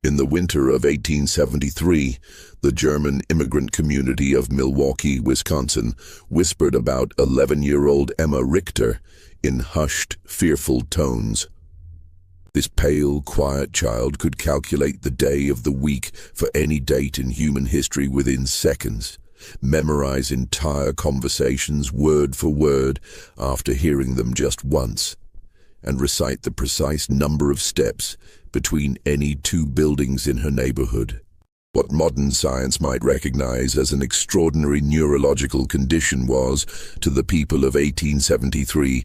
In the winter of 1873, the German immigrant community of Milwaukee, Wisconsin, whispered about 11-year-old Emma Richter in hushed, fearful tones. This pale, quiet child could calculate the day of the week for any date in human history within seconds, memorize entire conversations word for word after hearing them just once, and recite the precise number of steps between any two buildings in her neighborhood. What modern science might recognize as an extraordinary neurological condition was, to the people of 1873,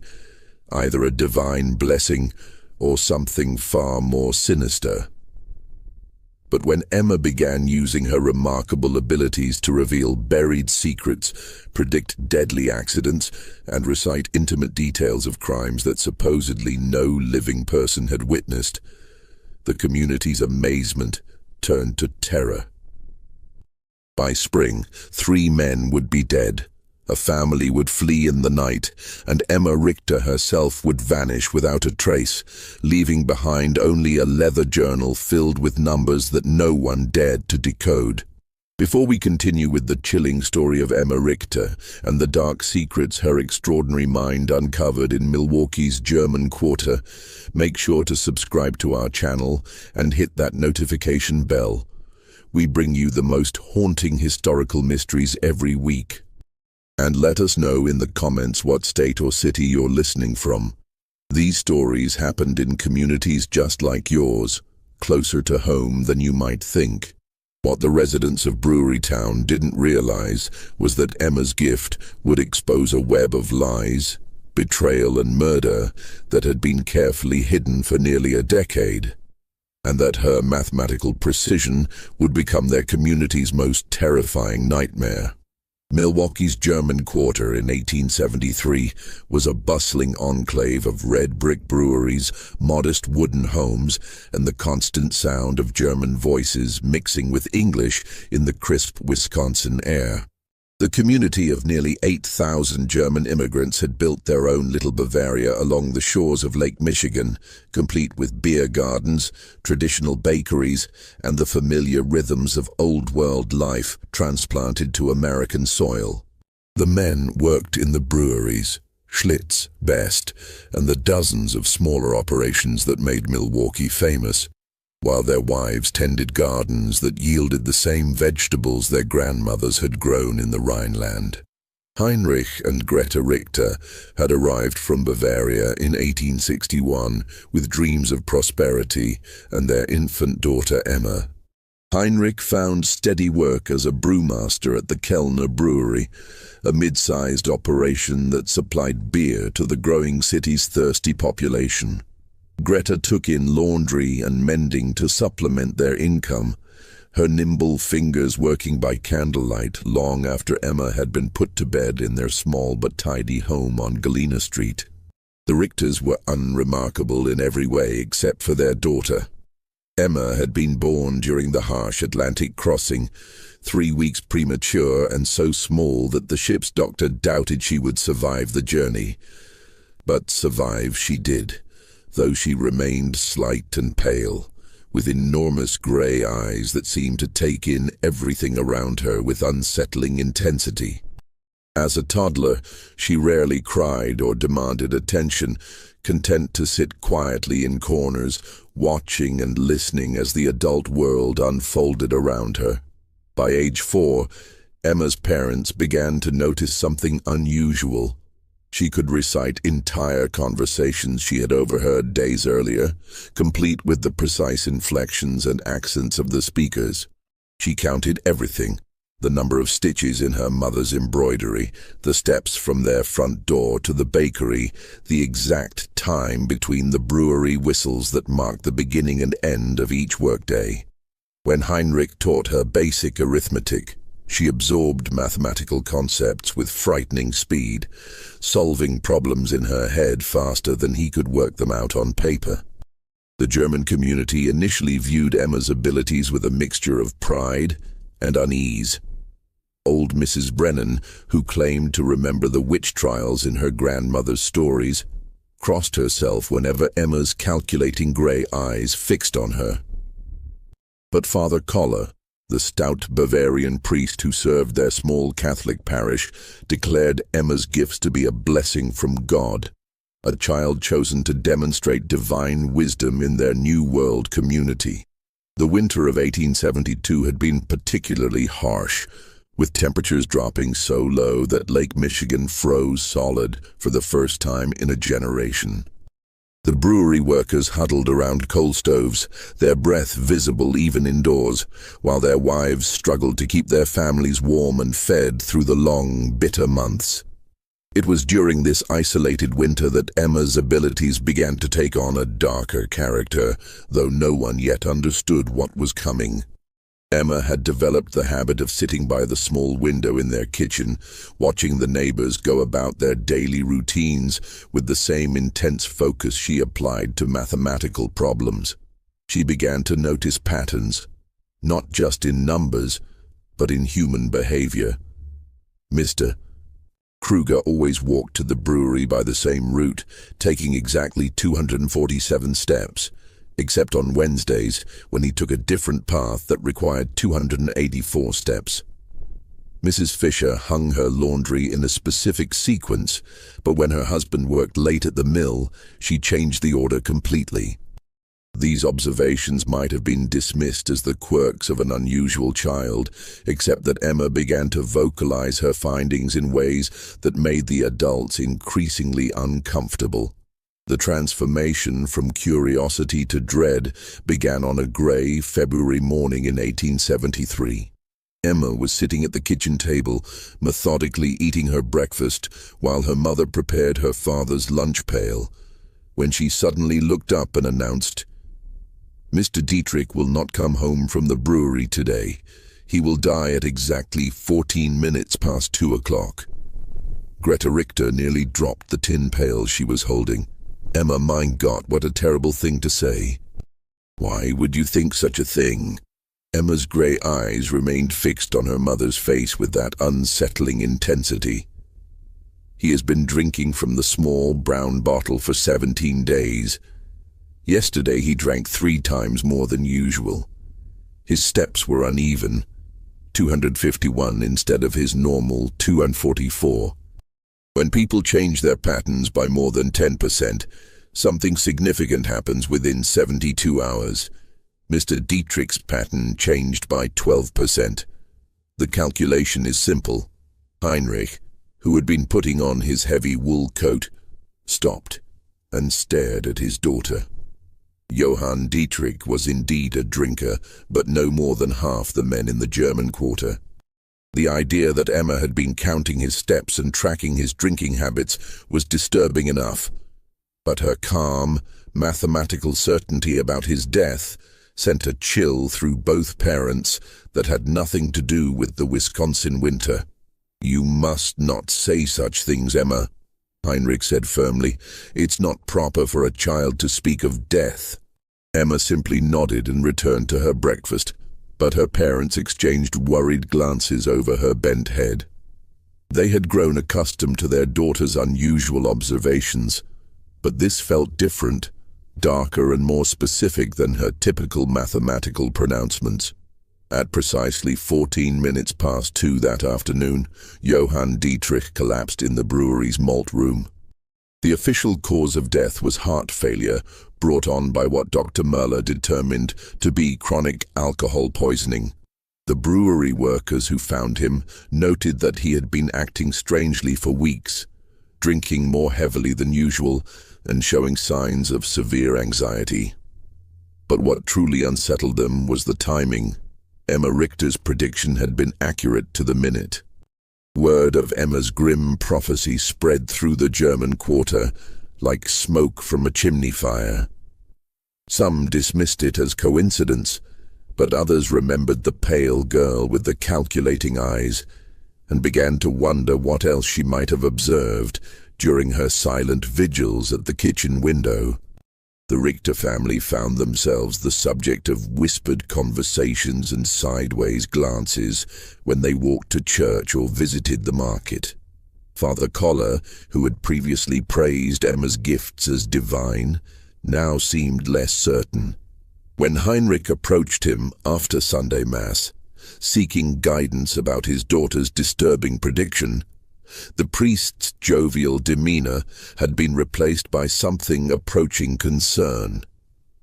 either a divine blessing or something far more sinister. But when Emma began using her remarkable abilities to reveal buried secrets, predict deadly accidents, and recite intimate details of crimes that supposedly no living person had witnessed, the community's amazement turned to terror. By spring, 3 men would be dead. A family would flee in the night, and Emma Richter herself would vanish without a trace, leaving behind only a leather journal filled with numbers that no one dared to decode. Before we continue with the chilling story of Emma Richter and the dark secrets her extraordinary mind uncovered in Milwaukee's German Quarter, make sure to subscribe to our channel and hit that notification bell. We bring you the most haunting historical mysteries every week. And let us know in the comments what state or city you're listening from. These stories happened in communities just like yours, closer to home than you might think. What the residents of Brewery Town didn't realize was that Emma's gift would expose a web of lies, betrayal and murder that had been carefully hidden for nearly a decade, and that her mathematical precision would become their community's most terrifying nightmare. Milwaukee's German Quarter in 1873 was a bustling enclave of red brick breweries, modest wooden homes, and the constant sound of German voices mixing with English in the crisp Wisconsin air. The community of nearly 8,000 German immigrants had built their own little Bavaria along the shores of Lake Michigan, complete with beer gardens, traditional bakeries, and the familiar rhythms of old-world life transplanted to American soil. The men worked in the breweries, Schlitz, Best, and the dozens of smaller operations that made Milwaukee famous, while their wives tended gardens that yielded the same vegetables their grandmothers had grown in the Rhineland. Heinrich and Greta Richter had arrived from Bavaria in 1861 with dreams of prosperity and their infant daughter Emma. Heinrich found steady work as a brewmaster at the Kellner Brewery, a mid-sized operation that supplied beer to the growing city's thirsty population. Greta took in laundry and mending to supplement their income, her nimble fingers working by candlelight long after Emma had been put to bed in their small but tidy home on Galena Street. The Richters were unremarkable in every way except for their daughter. Emma had been born during the harsh Atlantic crossing, 3 weeks premature and so small that the ship's doctor doubted she would survive the journey. But survive she did, though she remained slight and pale, with enormous grey eyes that seemed to take in everything around her with unsettling intensity. As a toddler, she rarely cried or demanded attention, content to sit quietly in corners, watching and listening as the adult world unfolded around her. By age 4, Emma's parents began to notice something unusual. She could recite entire conversations she had overheard days earlier, complete with the precise inflections and accents of the speakers. She counted everything: the number of stitches in her mother's embroidery, the steps from their front door to the bakery, the exact time between the brewery whistles that marked the beginning and end of each workday. When Heinrich taught her basic arithmetic, she absorbed mathematical concepts with frightening speed, solving problems in her head faster than he could work them out on paper. The German community initially viewed Emma's abilities with a mixture of pride and unease. Old Mrs. Brennan, who claimed to remember the witch trials in her grandmother's stories, crossed herself whenever Emma's calculating grey eyes fixed on her. But Father Koller, the stout Bavarian priest who served their small Catholic parish, declared Emma's gifts to be a blessing from God, a child chosen to demonstrate divine wisdom in their New World community. The winter of 1872 had been particularly harsh, with temperatures dropping so low that Lake Michigan froze solid for the first time in a generation. The brewery workers huddled around coal stoves, their breath visible even indoors, while their wives struggled to keep their families warm and fed through the long, bitter months. It was during this isolated winter that Emma's abilities began to take on a darker character, though no one yet understood what was coming. Emma had developed the habit of sitting by the small window in their kitchen, watching the neighbors go about their daily routines with the same intense focus she applied to mathematical problems. She began to notice patterns, not just in numbers, but in human behavior. Mr. Kruger always walked to the brewery by the same route, taking exactly 247 steps, except on Wednesdays, when he took a different path that required 284 steps. Mrs. Fisher hung her laundry in a specific sequence, but when her husband worked late at the mill, she changed the order completely. These observations might have been dismissed as the quirks of an unusual child, except that Emma began to vocalize her findings in ways that made the adults increasingly uncomfortable. The transformation from curiosity to dread began on a gray February morning in 1873. Emma was sitting at the kitchen table, methodically eating her breakfast while her mother prepared her father's lunch pail, when she suddenly looked up and announced, "Mr. Dietrich will not come home from the brewery today. He will die at exactly 14 minutes past 2 o'clock. Greta Richter nearly dropped the tin pail she was holding. Emma, mein Gott, what a terrible thing to say. Why would you think such a thing? Emma's grey eyes remained fixed on her mother's face with that unsettling intensity. He has been drinking from the small brown bottle for 17 days. Yesterday he drank 3 times more than usual. His steps were uneven, 251 instead of his normal 244. When people change their patterns by more than 10%, something significant happens within 72 hours. Mr. Dietrich's pattern changed by 12%. The calculation is simple. Heinrich, who had been putting on his heavy wool coat, stopped and stared at his daughter. Johann Dietrich was indeed a drinker, but no more than half the men in the German quarter. The idea that Emma had been counting his steps and tracking his drinking habits was disturbing enough, but her calm, mathematical certainty about his death sent a chill through both parents that had nothing to do with the Wisconsin winter. "You must not say such things, Emma," Heinrich said firmly. "It's not proper for a child to speak of death." Emma simply nodded and returned to her breakfast, but her parents exchanged worried glances over her bent head. They had grown accustomed to their daughter's unusual observations, but this felt different, darker and more specific than her typical mathematical pronouncements. At precisely 14 minutes past 2 that afternoon, Johann Dietrich collapsed in the brewery's malt room. The official cause of death was heart failure, brought on by what Dr. Möller determined to be chronic alcohol poisoning. The brewery workers who found him noted that he had been acting strangely for weeks, drinking more heavily than usual and showing signs of severe anxiety. But what truly unsettled them was the timing. Emma Richter's prediction had been accurate to the minute. Word of Emma's grim prophecy spread through the German quarter like smoke from a chimney fire. Some dismissed it as coincidence, but others remembered the pale girl with the calculating eyes and began to wonder what else she might have observed during her silent vigils at the kitchen window. The Richter family found themselves the subject of whispered conversations and sideways glances when they walked to church or visited the market. Father Koller, who had previously praised Emma's gifts as divine, now seemed less certain. When Heinrich approached him after Sunday Mass, seeking guidance about his daughter's disturbing prediction, the priest's jovial demeanor had been replaced by something approaching concern.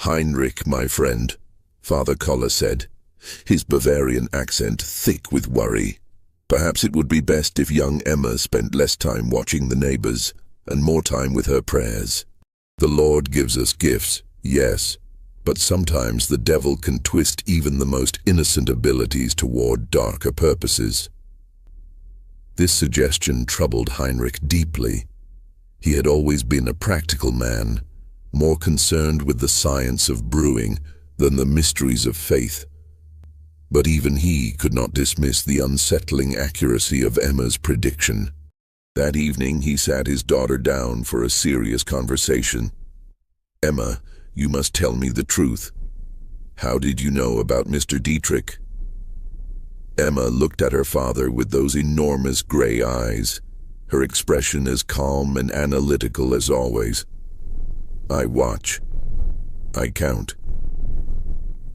"Heinrich, my friend," Father Koller said, his Bavarian accent thick with worry. "Perhaps it would be best if young Emma spent less time watching the neighbors and more time with her prayers. The Lord gives us gifts, yes, but sometimes the devil can twist even the most innocent abilities toward darker purposes." This suggestion troubled Heinrich deeply. He had always been a practical man, more concerned with the science of brewing than the mysteries of faith. But even he could not dismiss the unsettling accuracy of Emma's prediction. That evening he sat his daughter down for a serious conversation. "Emma, you must tell me the truth. How did you know about Mr. Dietrich?" Emma looked at her father with those enormous gray eyes, her expression as calm and analytical as always. "I watch. I count.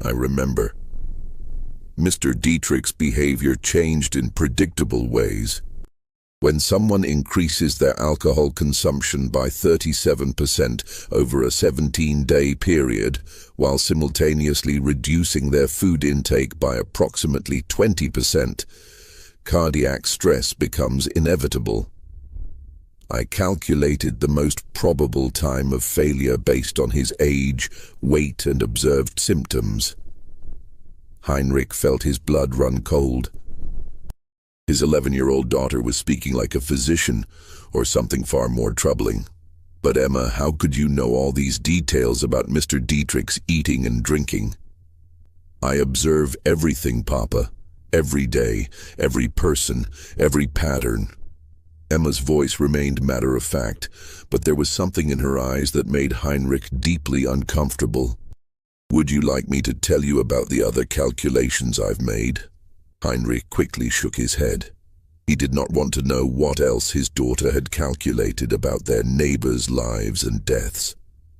I remember." Mr. Dietrich's behavior changed in predictable ways. When someone increases their alcohol consumption by 37% over a 17-day period, while simultaneously reducing their food intake by approximately 20%, cardiac stress becomes inevitable. I calculated the most probable time of failure based on his age, weight, and observed symptoms. Heinrich felt his blood run cold. His 11-year-old daughter was speaking like a physician, or something far more troubling. "But Emma, how could you know all these details about Mr. Dietrich's eating and drinking?" "I observe everything, Papa. Every day, every person, every pattern." Emma's voice remained matter-of-fact, but there was something in her eyes that made Heinrich deeply uncomfortable. "Would you like me to tell you about the other calculations I've made?" Heinrich quickly shook his head. He did not want to know what else his daughter had calculated about their neighbors' lives and deaths.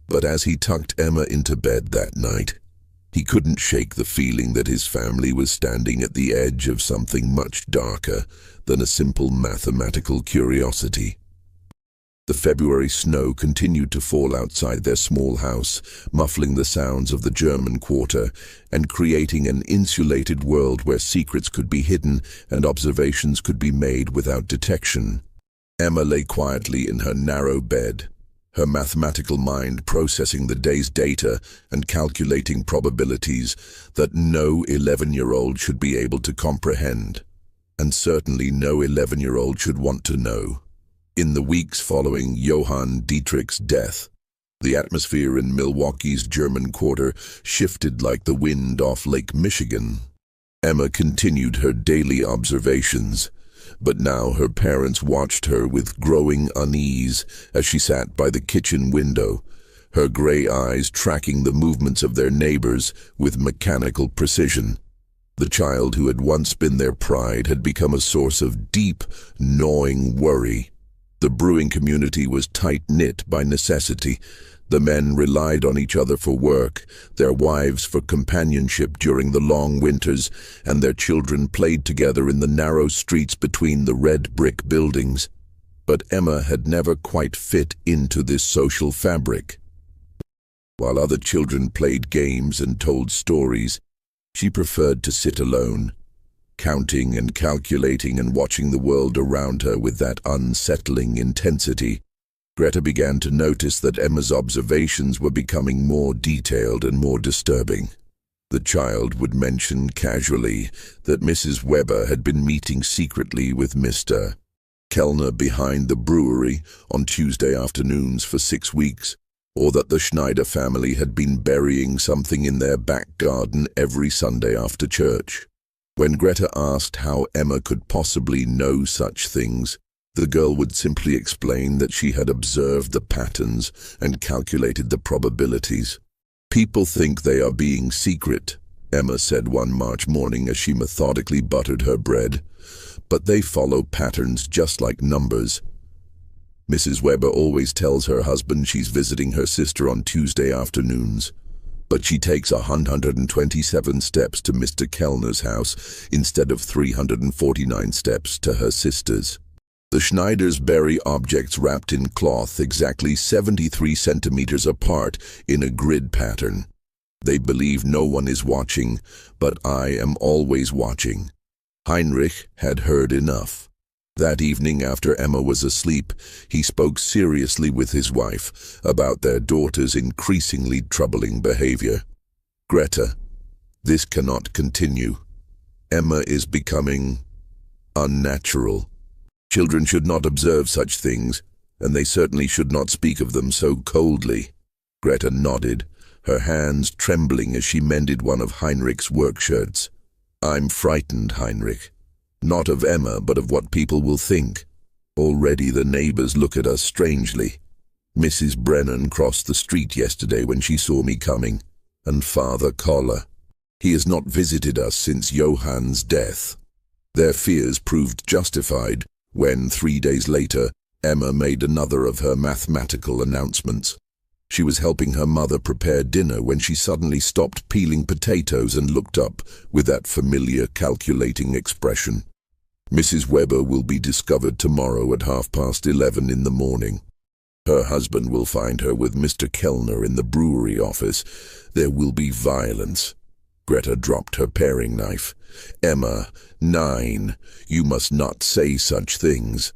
But as he tucked Emma into bed that night, he couldn't shake the feeling that his family was standing at the edge of something much darker than a simple mathematical curiosity. The February snow continued to fall outside their small house, muffling the sounds of the German quarter and creating an insulated world where secrets could be hidden and observations could be made without detection. Emma lay quietly in her narrow bed, her mathematical mind processing the day's data and calculating probabilities that no 11-year-old should be able to comprehend, and certainly no 11-year-old should want to know. In the weeks following Johann Dietrich's death, the atmosphere in Milwaukee's German quarter shifted like the wind off Lake Michigan. Emma continued her daily observations, but now her parents watched her with growing unease as she sat by the kitchen window, her gray eyes tracking the movements of their neighbors with mechanical precision. The child who had once been their pride had become a source of deep, gnawing worry. The brewing community was tight-knit by necessity. The men relied on each other for work, their wives for companionship during the long winters, and their children played together in the narrow streets between the red brick buildings. But Emma had never quite fit into this social fabric. While other children played games and told stories, she preferred to sit alone, counting and calculating and watching the world around her with that unsettling intensity. Greta began to notice that Emma's observations were becoming more detailed and more disturbing. The child would mention casually that Mrs. Weber had been meeting secretly with Mr. Kellner behind the brewery on Tuesday afternoons for 6 weeks, or that the Schneider family had been burying something in their back garden every Sunday after church. When Greta asked how Emma could possibly know such things, the girl would simply explain that she had observed the patterns and calculated the probabilities. "People think they are being secret," Emma said one March morning as she methodically buttered her bread, "but they follow patterns just like numbers. Mrs. Weber always tells her husband she's visiting her sister on Tuesday afternoons. but she takes 127 steps to Mr. Kellner's house instead of 349 steps to her sister's. The Schneiders bury objects wrapped in cloth exactly 73 centimeters apart in a grid pattern. They believe no one is watching, but I am always watching. Heinrich had heard enough. That evening after Emma was asleep, he spoke seriously with his wife about their daughter's increasingly troubling behavior. Greta, this cannot continue. Emma is becoming unnatural. Children should not observe such things, and they certainly should not speak of them so coldly. Greta nodded, her hands trembling as she mended one of Heinrich's work shirts. I'm frightened, Heinrich. Not of Emma, but of what people will think. Already the neighbors look at us strangely. Mrs. Brennan crossed the street yesterday when she saw me coming, and Father Koller. He has not visited us since Johann's death. Their fears proved justified when, 3 days later, Emma made another of her mathematical announcements. She was helping her mother prepare dinner when she suddenly stopped peeling potatoes and looked up with that familiar calculating expression. Mrs. Weber will be discovered tomorrow at 11:30 in the morning. Her husband will find her with Mr. Kellner in the brewery office. There will be violence. Greta dropped her paring knife. Emma, 9, you must not say such things.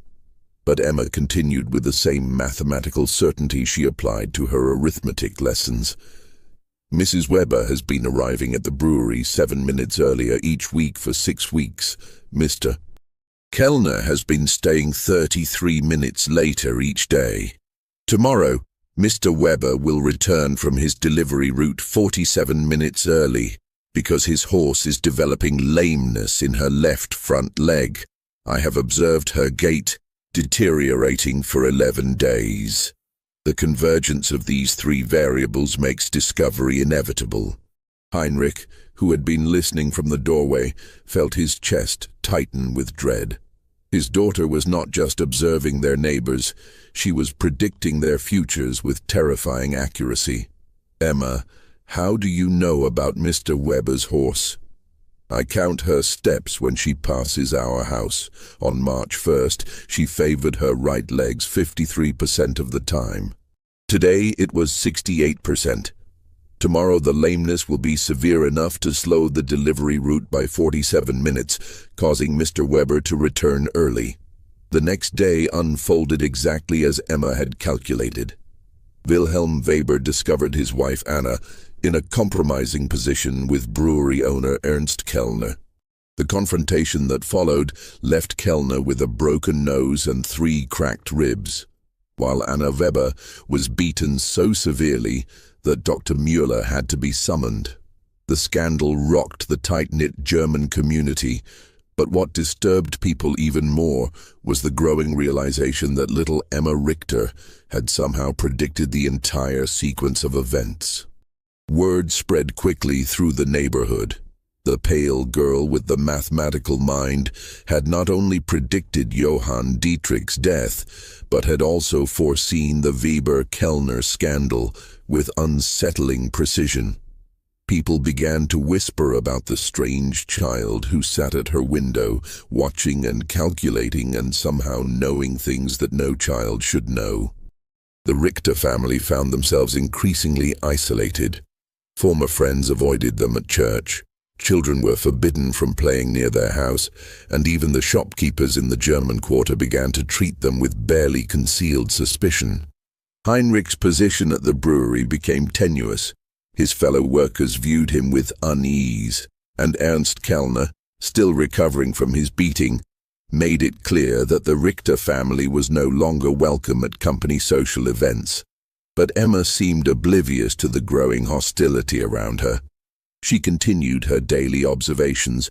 But Emma continued with the same mathematical certainty she applied to her arithmetic lessons. Mrs. Weber has been arriving at the brewery 7 minutes earlier each week for 6 weeks. Mr. Kellner has been staying 33 minutes later each day. Tomorrow, Mr. Weber will return from his delivery route 47 minutes early because his horse is developing lameness in her left front leg. I have observed her gait deteriorating for 11 days. The convergence of these 3 variables makes discovery inevitable. Heinrich, who had been listening from the doorway, felt his chest tighten with dread. His daughter was not just observing their neighbors, she was predicting their futures with terrifying accuracy. Emma, how do you know about Mr. Weber's horse? I count her steps when she passes our house. On March 1st, she favored her right legs 53% of the time. Today it was 68%. Tomorrow the lameness will be severe enough to slow the delivery route by 47 minutes, causing Mr. Weber to return early. The next day unfolded exactly as Emma had calculated. Wilhelm Weber discovered his wife Anna in a compromising position with brewery owner Ernst Kellner. The confrontation that followed left Kellner with a broken nose and 3 cracked ribs, while Anna Weber was beaten so severely that Dr. Müller had to be summoned. The scandal rocked the tight-knit German community, but what disturbed people even more was the growing realization that little Emma Richter had somehow predicted the entire sequence of events. Word spread quickly through the neighborhood. The pale girl with the mathematical mind had not only predicted Johann Dietrich's death, but had also foreseen the Weber-Kellner scandal with unsettling precision. People began to whisper about the strange child who sat at her window, watching and calculating and somehow knowing things that no child should know. The Richter family found themselves increasingly isolated. Former friends avoided them at church. Children were forbidden from playing near their house, and even the shopkeepers in the German quarter began to treat them with barely concealed suspicion. Heinrich's position at the brewery became tenuous. His fellow workers viewed him with unease, and Ernst Kellner, still recovering from his beating, made it clear that the Richter family was no longer welcome at company social events. But Emma seemed oblivious to the growing hostility around her. She continued her daily observations,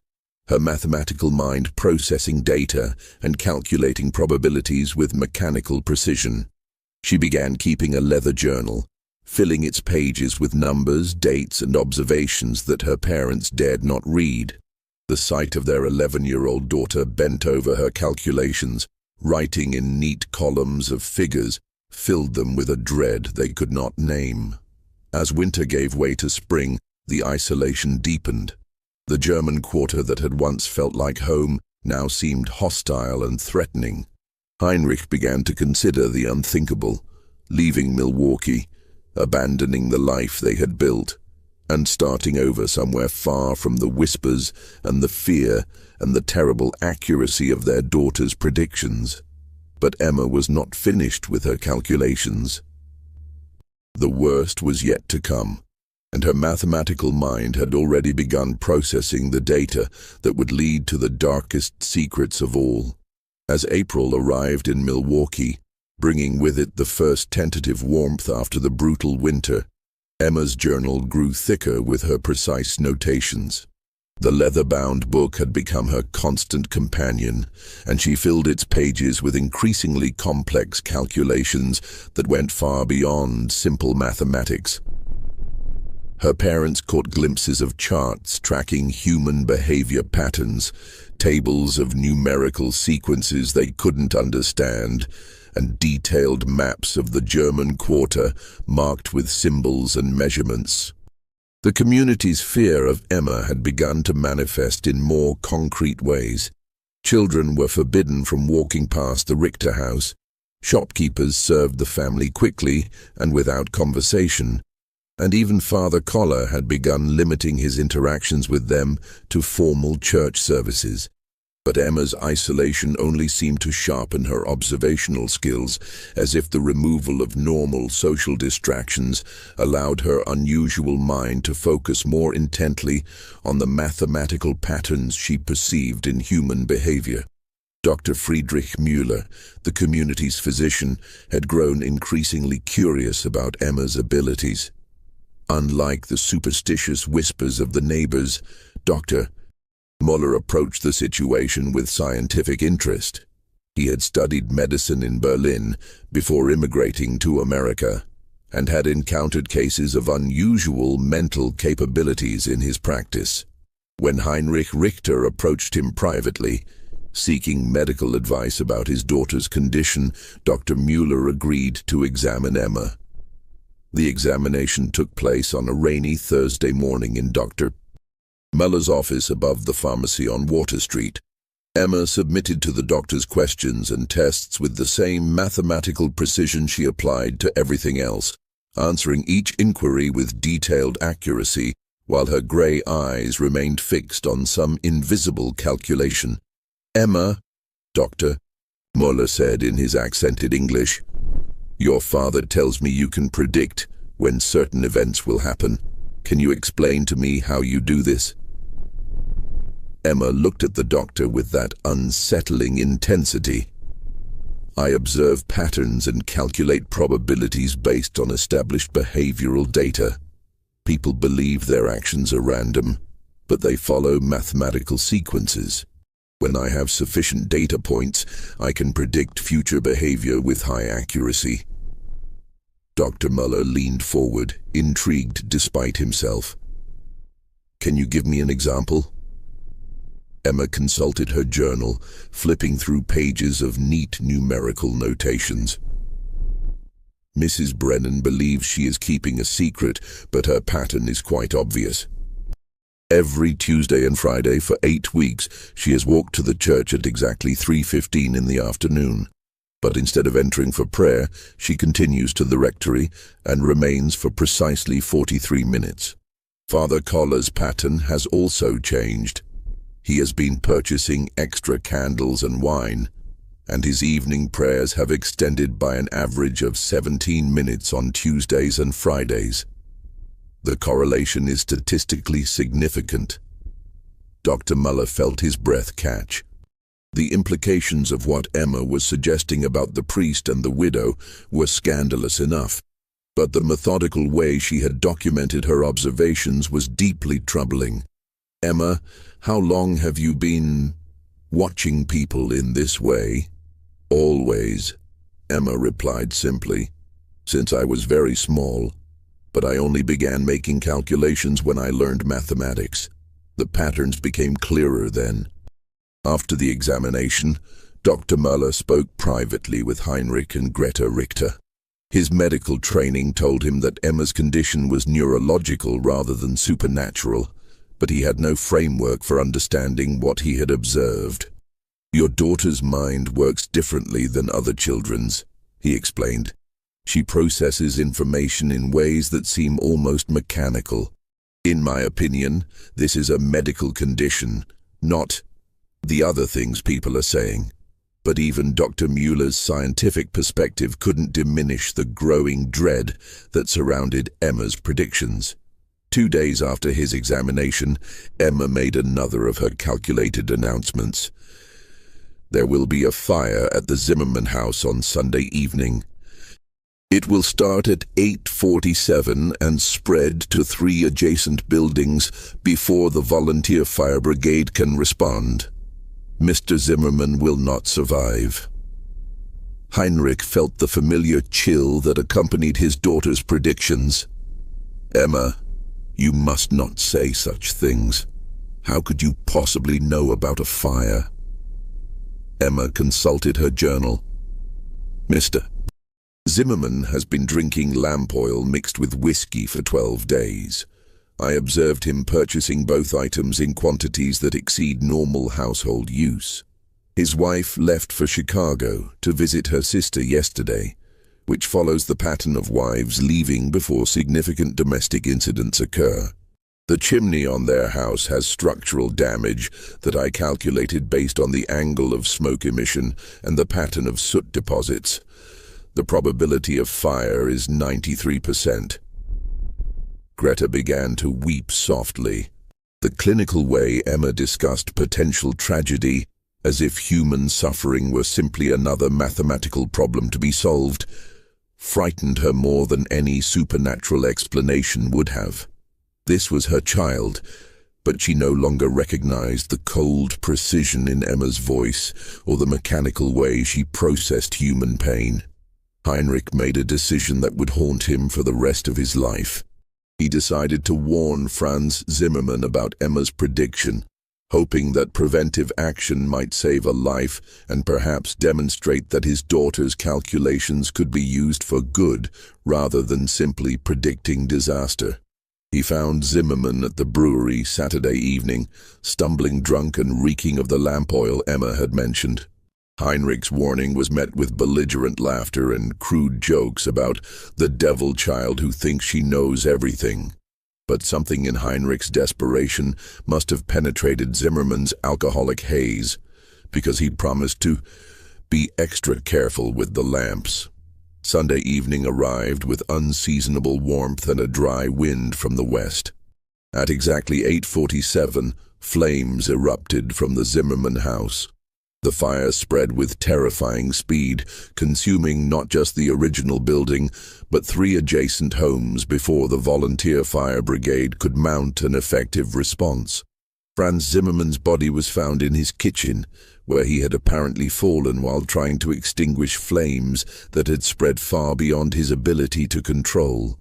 her mathematical mind processing data and calculating probabilities with mechanical precision. She began keeping a leather journal, filling its pages with numbers, dates, and observations that her parents dared not read. The sight of their 11-year-old daughter bent over her calculations, writing in neat columns of figures, filled them with a dread they could not name. As winter gave way to spring, the isolation deepened. The German quarter that had once felt like home now seemed hostile and threatening. Heinrich began to consider the unthinkable, leaving Milwaukee, abandoning the life they had built, and starting over somewhere far from the whispers and the fear and the terrible accuracy of their daughter's predictions. But Emma was not finished with her calculations. The worst was yet to come, and her mathematical mind had already begun processing the data that would lead to the darkest secrets of all. As April arrived in Milwaukee, bringing with it the first tentative warmth after the brutal winter, Emma's journal grew thicker with her precise notations. The leather-bound book had become her constant companion, and she filled its pages with increasingly complex calculations that went far beyond simple mathematics. Her parents caught glimpses of charts tracking human behavior patterns, tables of numerical sequences they couldn't understand, and detailed maps of the German quarter marked with symbols and measurements. The community's fear of Emma had begun to manifest in more concrete ways. Children were forbidden from walking past the Richter house. Shopkeepers served the family quickly and without conversation, and even Father Koller had begun limiting his interactions with them to formal church services. But Emma's isolation only seemed to sharpen her observational skills, as if the removal of normal social distractions allowed her unusual mind to focus more intently on the mathematical patterns she perceived in human behavior. Dr. Friedrich Müller, the community's physician, had grown increasingly curious about Emma's abilities. Unlike the superstitious whispers of the neighbors, Dr. Müller approached the situation with scientific interest. He had studied medicine in Berlin before immigrating to America, and had encountered cases of unusual mental capabilities in his practice. When Heinrich Richter approached him privately, seeking medical advice about his daughter's condition, Dr. Müller agreed to examine Emma. The examination took place on a rainy Thursday morning in Dr. Müller's office above the pharmacy on Water Street. Emma submitted to the doctor's questions and tests with the same mathematical precision she applied to everything else, answering each inquiry with detailed accuracy, while her grey eyes remained fixed on some invisible calculation. "Emma," Dr. Müller said in his accented English, "your father tells me you can predict when certain events will happen. Can you explain to me how you do this?" Emma looked at the doctor with that unsettling intensity. "I observe patterns and calculate probabilities based on established behavioral data. People believe their actions are random, but they follow mathematical sequences. When I have sufficient data points, I can predict future behavior with high accuracy." Dr. Müller leaned forward, intrigued despite himself. "Can you give me an example?" Emma consulted her journal, flipping through pages of neat numerical notations. "Mrs. Brennan believes she is keeping a secret, but her pattern is quite obvious. Every Tuesday and Friday for 8 weeks, she has walked to the church at exactly 3:15 in the afternoon. But instead of entering for prayer, she continues to the rectory and remains for precisely 43 minutes. Father Koller's pattern has also changed. He has been purchasing extra candles and wine, and his evening prayers have extended by an average of 17 minutes on Tuesdays and Fridays. The correlation is statistically significant." Dr. Müller felt his breath catch. The implications of what Emma was suggesting about the priest and the widow were scandalous enough, but the methodical way she had documented her observations was deeply troubling. "Emma, how long have you been watching people in this way?" "Always," Emma replied simply. "Since I was very small, but I only began making calculations when I learned mathematics. The patterns became clearer then." After the examination, Dr. Müller spoke privately with Heinrich and Greta Richter. His medical training told him that Emma's condition was neurological rather than supernatural, but he had no framework for understanding what he had observed. "Your daughter's mind works differently than other children's," he explained. "She processes information in ways that seem almost mechanical. In my opinion, this is a medical condition, not the other things people are saying." But even Dr. Mueller's scientific perspective couldn't diminish the growing dread that surrounded Emma's predictions. 2 days after his examination, Emma made another of her calculated announcements. "There will be a fire at the Zimmerman house on Sunday evening. It will start at 8:47 and spread to 3 adjacent buildings before the volunteer fire brigade can respond. Mr. Zimmerman will not survive." Heinrich felt the familiar chill that accompanied his daughter's predictions. "Emma, you must not say such things. How could you possibly know about a fire?" Emma consulted her journal. "Mr. Zimmerman has been drinking lamp oil mixed with whiskey for 12 days. I observed him purchasing both items in quantities that exceed normal household use. His wife left for Chicago to visit her sister yesterday, which follows the pattern of wives leaving before significant domestic incidents occur. The chimney on their house has structural damage that I calculated based on the angle of smoke emission and the pattern of soot deposits. The probability of fire is 93%. Greta began to weep softly. The clinical way Emma discussed potential tragedy, as if human suffering were simply another mathematical problem to be solved, frightened her more than any supernatural explanation would have. This was her child, but she no longer recognized the cold precision in Emma's voice or the mechanical way she processed human pain. Heinrich made a decision that would haunt him for the rest of his life. He decided to warn Franz Zimmermann about Emma's prediction, hoping that preventive action might save a life and perhaps demonstrate that his daughter's calculations could be used for good rather than simply predicting disaster. He found Zimmermann at the brewery Saturday evening, stumbling drunk and reeking of the lamp oil Emma had mentioned. Heinrich's warning was met with belligerent laughter and crude jokes about the devil child who thinks she knows everything. But something in Heinrich's desperation must have penetrated Zimmermann's alcoholic haze, because he'd promised to be extra careful with the lamps. Sunday evening arrived with unseasonable warmth and a dry wind from the west. At exactly 8:47, flames erupted from the Zimmerman house. The fire spread with terrifying speed, consuming not just the original building, but 3 adjacent homes before the volunteer fire brigade could mount an effective response. Franz Zimmermann's body was found in his kitchen, where he had apparently fallen while trying to extinguish flames that had spread far beyond his ability to control.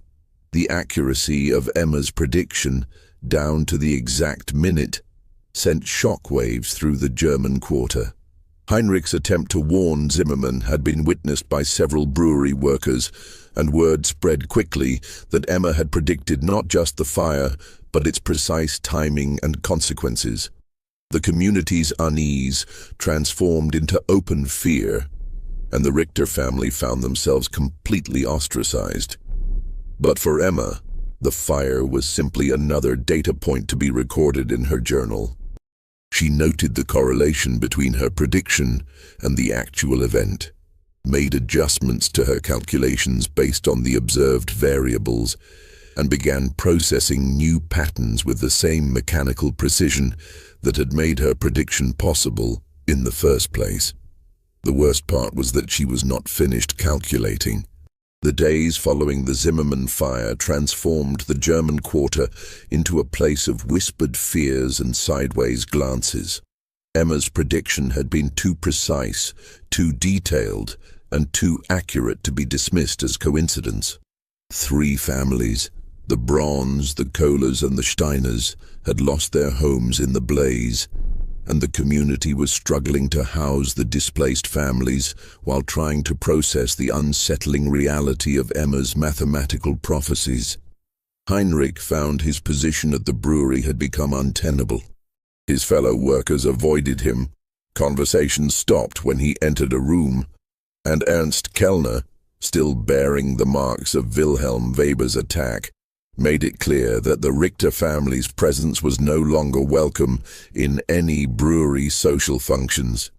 The accuracy of Emma's prediction, down to the exact minute, sent shockwaves through the German quarter. Heinrich's attempt to warn Zimmermann had been witnessed by several brewery workers, and word spread quickly that Emma had predicted not just the fire, but its precise timing and consequences. The community's unease transformed into open fear, and the Richter family found themselves completely ostracized. But for Emma, the fire was simply another data point to be recorded in her journal. She noted the correlation between her prediction and the actual event, made adjustments to her calculations based on the observed variables, and began processing new patterns with the same mechanical precision that had made her prediction possible in the first place. The worst part was that she was not finished calculating. The days following the Zimmermann fire transformed the German quarter into a place of whispered fears and sideways glances. Emma's prediction had been too precise, too detailed, and too accurate to be dismissed as coincidence. 3 families, the Brauns, the Kohlers, and the Steiners, had lost their homes in the blaze, and the community was struggling to house the displaced families while trying to process the unsettling reality of Emma's mathematical prophecies. Heinrich found his position at the brewery had become untenable. His fellow workers avoided him. Conversations stopped when he entered a room, and Ernst Kellner, still bearing the marks of Wilhelm Weber's attack, made it clear that the Richter family's presence was no longer welcome in any brewery social functions.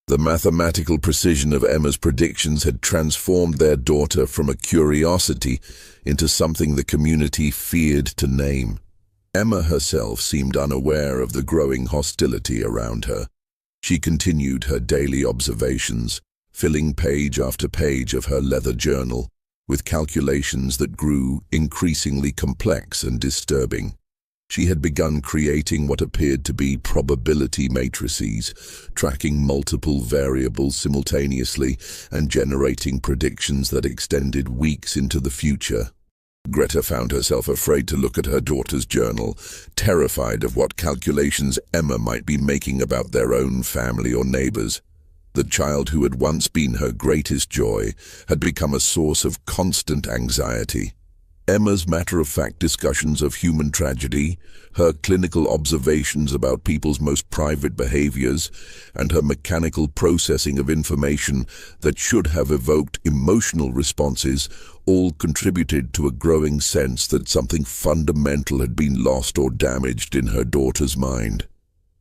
The mathematical precision of Emma's predictions had transformed their daughter from a curiosity into something the community feared to name. Emma herself seemed unaware of the growing hostility around her. She continued her daily observations, filling page after page of her leather journal with calculations that grew increasingly complex and disturbing. She had begun creating what appeared to be probability matrices, tracking multiple variables simultaneously and generating predictions that extended weeks into the future. Greta found herself afraid to look at her daughter's journal, terrified of what calculations Emma might be making about their own family or neighbors. The child who had once been her greatest joy had become a source of constant anxiety. Emma's matter-of-fact discussions of human tragedy, her clinical observations about people's most private behaviors, and her mechanical processing of information that should have evoked emotional responses all contributed to a growing sense that something fundamental had been lost or damaged in her daughter's mind.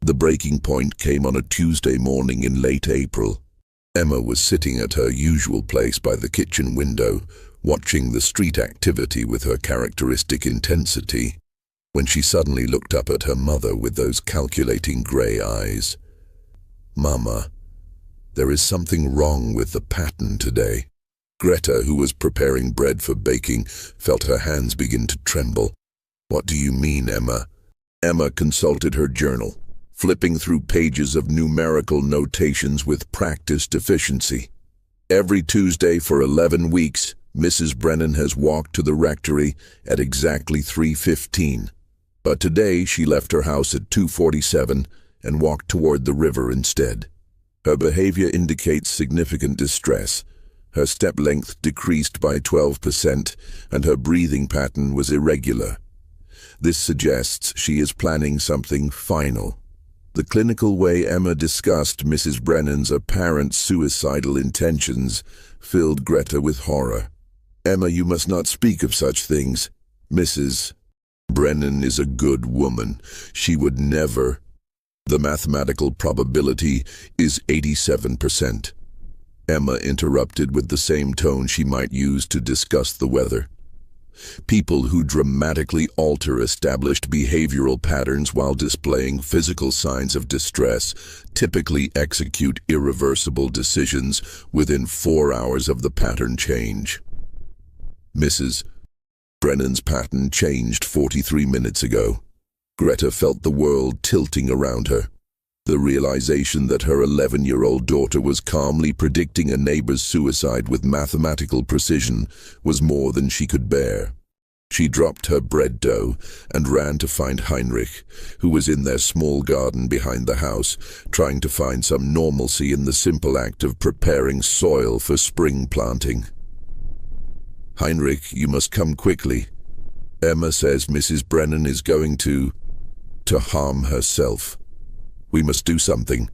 The breaking point came on a Tuesday morning in late April. Emma was sitting at her usual place by the kitchen window, watching the street activity with her characteristic intensity, when she suddenly looked up at her mother with those calculating grey eyes. "Mama, there is something wrong with the pattern today." Greta, who was preparing bread for baking, felt her hands begin to tremble. "What do you mean, Emma?" Emma consulted her journal, flipping through pages of numerical notations with practiced efficiency. "Every Tuesday for 11 weeks, Mrs. Brennan has walked to the rectory at exactly 3:15. But today she left her house at 2:47 and walked toward the river instead. Her behavior indicates significant distress. Her step length decreased by 12% and her breathing pattern was irregular. This suggests she is planning something final." The clinical way Emma discussed Mrs. Brennan's apparent suicidal intentions filled Greta with horror. "Emma, you must not speak of such things. Mrs. Brennan is a good woman. She would never." "The mathematical probability is 87%. Emma interrupted with the same tone she might use to discuss the weather. "People who dramatically alter established behavioral patterns while displaying physical signs of distress typically execute irreversible decisions within 4 hours of the pattern change." Mrs. Brennan's pattern changed 43 minutes ago. Greta felt the world tilting around her. The realization that her 11-year-old daughter was calmly predicting a neighbor's suicide with mathematical precision was more than she could bear. She dropped her bread dough and ran to find Heinrich, who was in their small garden behind the house, trying to find some normalcy in the simple act of preparing soil for spring planting. "Heinrich, you must come quickly. Emma says Mrs. Brennan is going to harm herself. We must do something."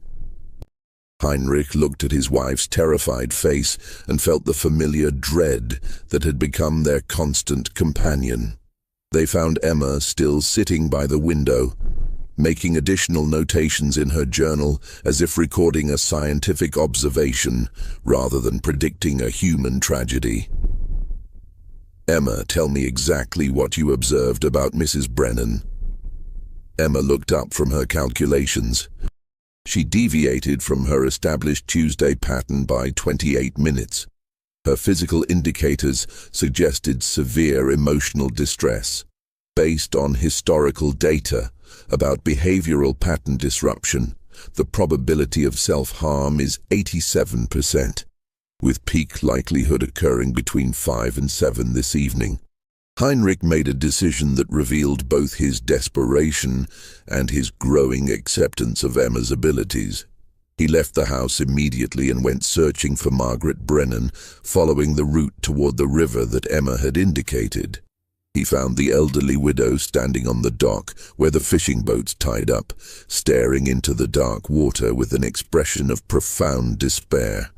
Heinrich looked at his wife's terrified face and felt the familiar dread that had become their constant companion. They found Emma still sitting by the window, making additional notations in her journal as if recording a scientific observation rather than predicting a human tragedy. "Emma, tell me exactly what you observed about Mrs. Brennan." Emma looked up from her calculations. She deviated from her established Tuesday pattern by 28 minutes. Her physical indicators suggested severe emotional distress. Based on historical data about behavioral pattern disruption, the probability of self-harm is 87%, with peak likelihood occurring between 5 and 7 this evening. Heinrich made a decision that revealed both his desperation and his growing acceptance of Emma's abilities. He left the house immediately and went searching for Margaret Brennan, following the route toward the river that Emma had indicated. He found the elderly widow standing on the dock where the fishing boats tied up, staring into the dark water with an expression of profound despair.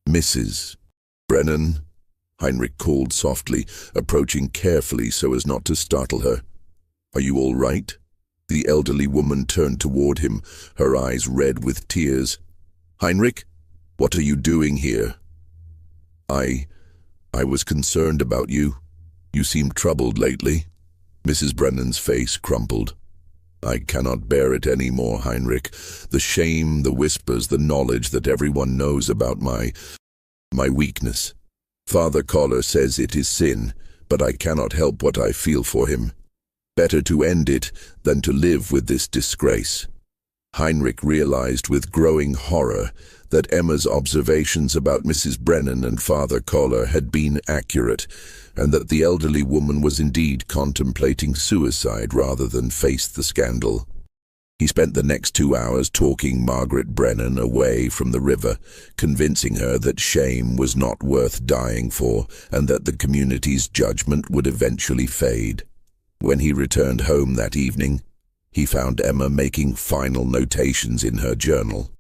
"Mrs. Brennan," Heinrich called softly, approaching carefully so as not to startle her. "Are you all right?" The elderly woman turned toward him, her eyes red with tears. "Heinrich, what are you doing here?" I was concerned about you. You seem troubled lately." Mrs. Brennan's face crumpled. "I cannot bear it any more, Heinrich. The shame, the whispers, the knowledge that everyone knows about my weakness. Father Koller says it is sin, but I cannot help what I feel for him. Better to end it than to live with this disgrace." Heinrich realized with growing horror that Emma's observations about Mrs. Brennan and Father Koller had been accurate, and that the elderly woman was indeed contemplating suicide rather than face the scandal. He spent the next 2 hours talking Margaret Brennan away from the river, convincing her that shame was not worth dying for and that the community's judgment would eventually fade. When he returned home that evening, he found Emma making final notations in her journal.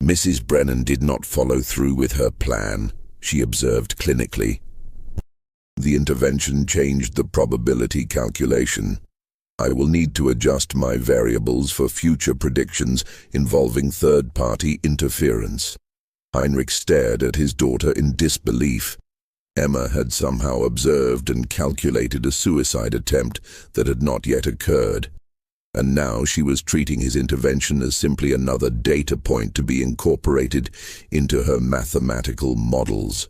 "Mrs. Brennan did not follow through with her plan," she observed clinically. "The intervention changed the probability calculation. I will need to adjust my variables for future predictions involving third-party interference." Heinrich stared at his daughter in disbelief. Emma had somehow observed and calculated a suicide attempt that had not yet occurred, and now she was treating his intervention as simply another data point to be incorporated into her mathematical models.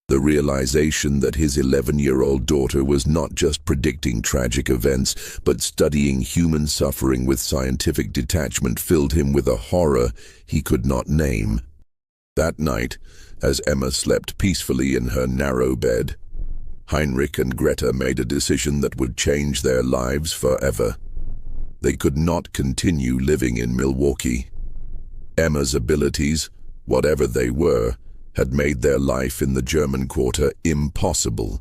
The realization that his 11-year-old daughter was not just predicting tragic events, but studying human suffering with scientific detachment filled him with a horror he could not name. That night, as Emma slept peacefully in her narrow bed, Heinrich and Greta made a decision that would change their lives forever. They could not continue living in Milwaukee. Emma's abilities, whatever they were, had made their life in the German quarter impossible.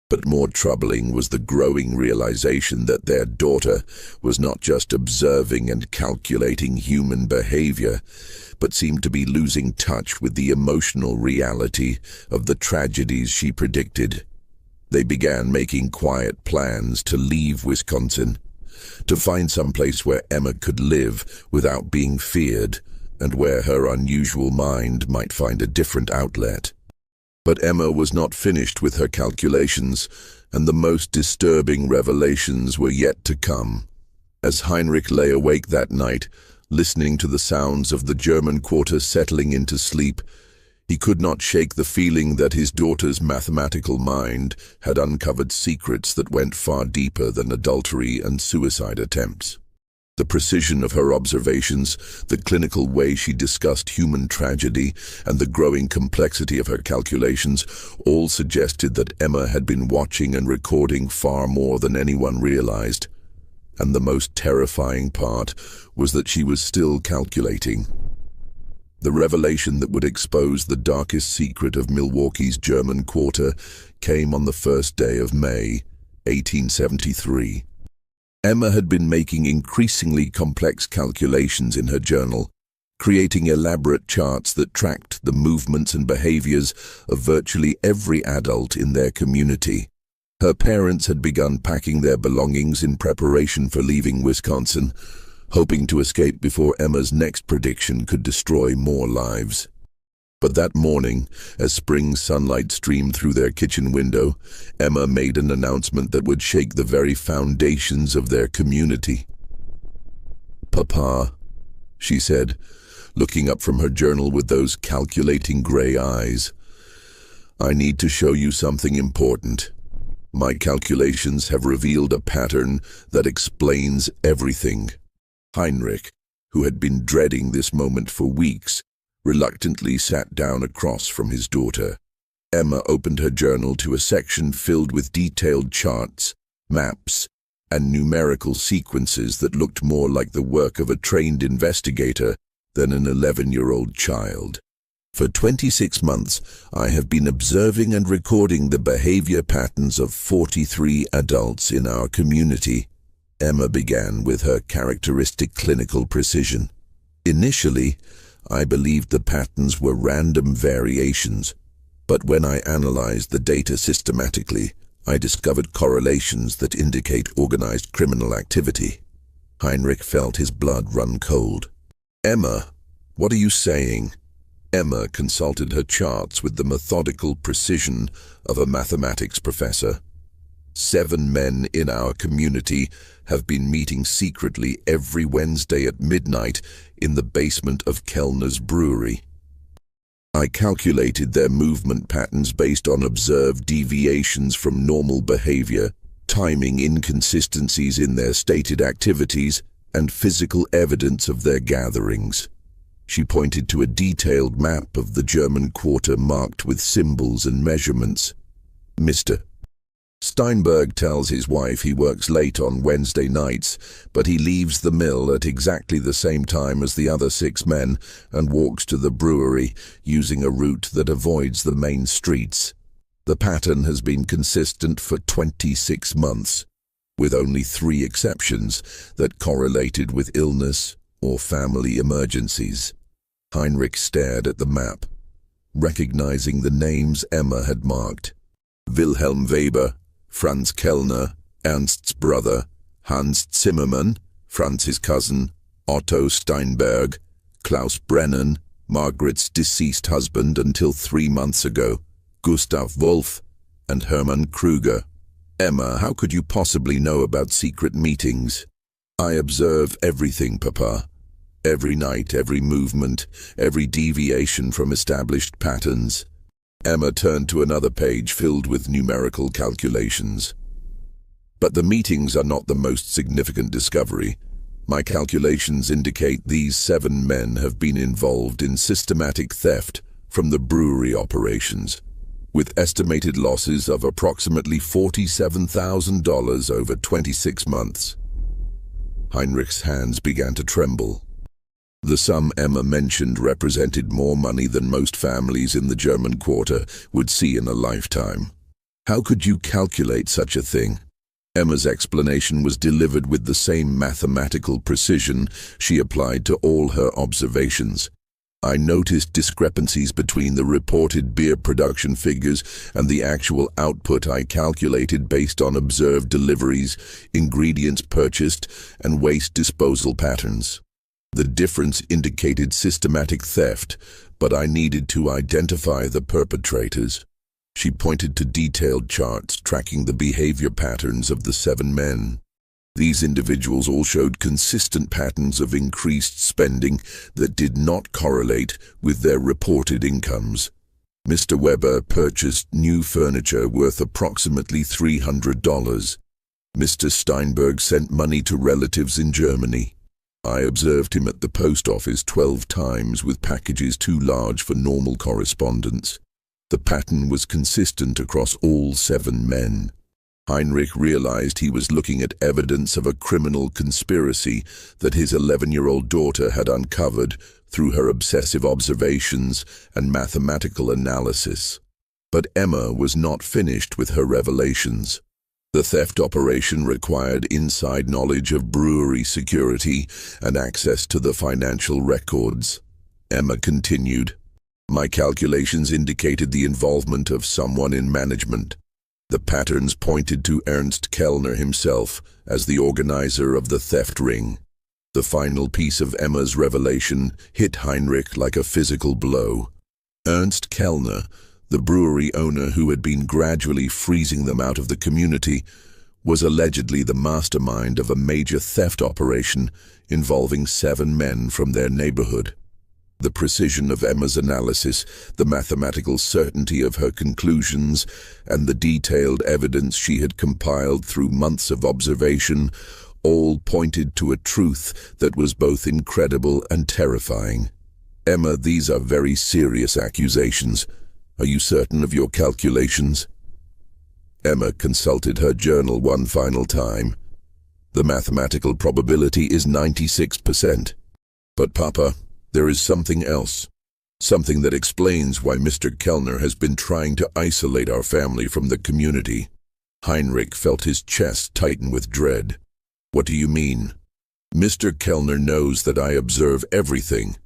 But more troubling was the growing realization that their daughter was not just observing and calculating human behavior, but seemed to be losing touch with the emotional reality of the tragedies she predicted. They began making quiet plans to leave Wisconsin, to find some place where Emma could live without being feared, and where her unusual mind might find a different outlet. But Emma was not finished with her calculations, and the most disturbing revelations were yet to come. As Heinrich lay awake that night, listening to the sounds of the German quarter settling into sleep, he could not shake the feeling that his daughter's mathematical mind had uncovered secrets that went far deeper than adultery and suicide attempts. The precision of her observations, the clinical way she discussed human tragedy, and the growing complexity of her calculations all suggested that Emma had been watching and recording far more than anyone realized. And the most terrifying part was that she was still calculating. The revelation that would expose the darkest secret of Milwaukee's German quarter came on the first day of May, 1873. Emma had been making increasingly complex calculations in her journal, creating elaborate charts that tracked the movements and behaviors of virtually every adult in their community. Her parents had begun packing their belongings in preparation for leaving Wisconsin, hoping to escape before Emma's next prediction could destroy more lives. But that morning, as spring sunlight streamed through their kitchen window, Emma made an announcement that would shake the very foundations of their community. "Papa," she said, looking up from her journal with those calculating gray eyes, "I need to show you something important. My calculations have revealed a pattern that explains everything." Heinrich, who had been dreading this moment for weeks, reluctantly sat down across from his daughter. Emma opened her journal to a section filled with detailed charts, maps, and numerical sequences that looked more like the work of a trained investigator than an 11-year-old child. For 26 months, I have been observing and recording the behavior patterns of 43 adults in our community. Emma began with her characteristic clinical precision. Initially, I believed the patterns were random variations, but when I analyzed the data systematically, I discovered correlations that indicate organized criminal activity. Heinrich felt his blood run cold. "Emma, what are you saying?" Emma consulted her charts with the methodical precision of a mathematics professor. 7 men in our community have been meeting secretly every Wednesday at midnight in the basement of Kellner's brewery. I calculated their movement patterns based on observed deviations from normal behavior, timing inconsistencies in their stated activities, and physical evidence of their gatherings. She pointed to a detailed map of the German quarter marked with symbols and measurements. "Mr. Steinberg tells his wife he works late on Wednesday nights, but he leaves the mill at exactly the same time as the other 6 men and walks to the brewery using a route that avoids the main streets. The pattern has been consistent for 26 months, with only 3 exceptions that correlated with illness or family emergencies." Heinrich stared at the map, recognizing the names Emma had marked. Wilhelm Weber, Franz Kellner, Ernst's brother, Hans Zimmermann, Franz's cousin, Otto Steinberg, Klaus Brennan, Margaret's deceased husband until 3 months ago, Gustav Wolf, and Hermann Kruger. "Emma, how could you possibly know about secret meetings?" "I observe everything, Papa. Every night, every movement, every deviation from established patterns." Emma turned to another page filled with numerical calculations. "But the meetings are not the most significant discovery. My calculations indicate these 7 men have been involved in systematic theft from the brewery operations, with estimated losses of approximately $47,000 over 26 months. Heinrich's hands began to tremble. The sum Emma mentioned represented more money than most families in the German quarter would see in a lifetime. "How could you calculate such a thing?" Emma's explanation was delivered with the same mathematical precision she applied to all her observations. "I noticed discrepancies between the reported beer production figures and the actual output I calculated based on observed deliveries, ingredients purchased, and waste disposal patterns. The difference indicated systematic theft, but I needed to identify the perpetrators." She pointed to detailed charts tracking the behavior patterns of the 7 men. These individuals all showed consistent patterns of increased spending that did not correlate with their reported incomes. Mr. Weber purchased new furniture worth approximately $300. Mr. Steinberg sent money to relatives in Germany. I observed him at the post office 12 times with packages too large for normal correspondence. The pattern was consistent across all 7 men. Heinrich realized he was looking at evidence of a criminal conspiracy that his 11-year-old daughter had uncovered through her obsessive observations and mathematical analysis. But Emma was not finished with her revelations. The theft operation required inside knowledge of brewery security and access to the financial records. Emma continued, "My calculations indicated the involvement of someone in management. The patterns pointed to Ernst Kellner himself as the organizer of the theft ring." The final piece of Emma's revelation hit Heinrich like a physical blow. Ernst Kellner, the brewery owner who had been gradually freezing them out of the community, was allegedly the mastermind of a major theft operation involving 7 men from their neighborhood. The precision of Emma's analysis, the mathematical certainty of her conclusions, and the detailed evidence she had compiled through months of observation all pointed to a truth that was both incredible and terrifying. "Emma, these are very serious accusations. Are you certain of your calculations? Emma consulted her journal one final time. The mathematical probability is 96%. But Papa, there is something else. Something that explains why Mr. Kellner has been trying to isolate our family from the community. Heinrich felt his chest tighten with dread. What do you mean? Mr. Kellner knows that I observe everything.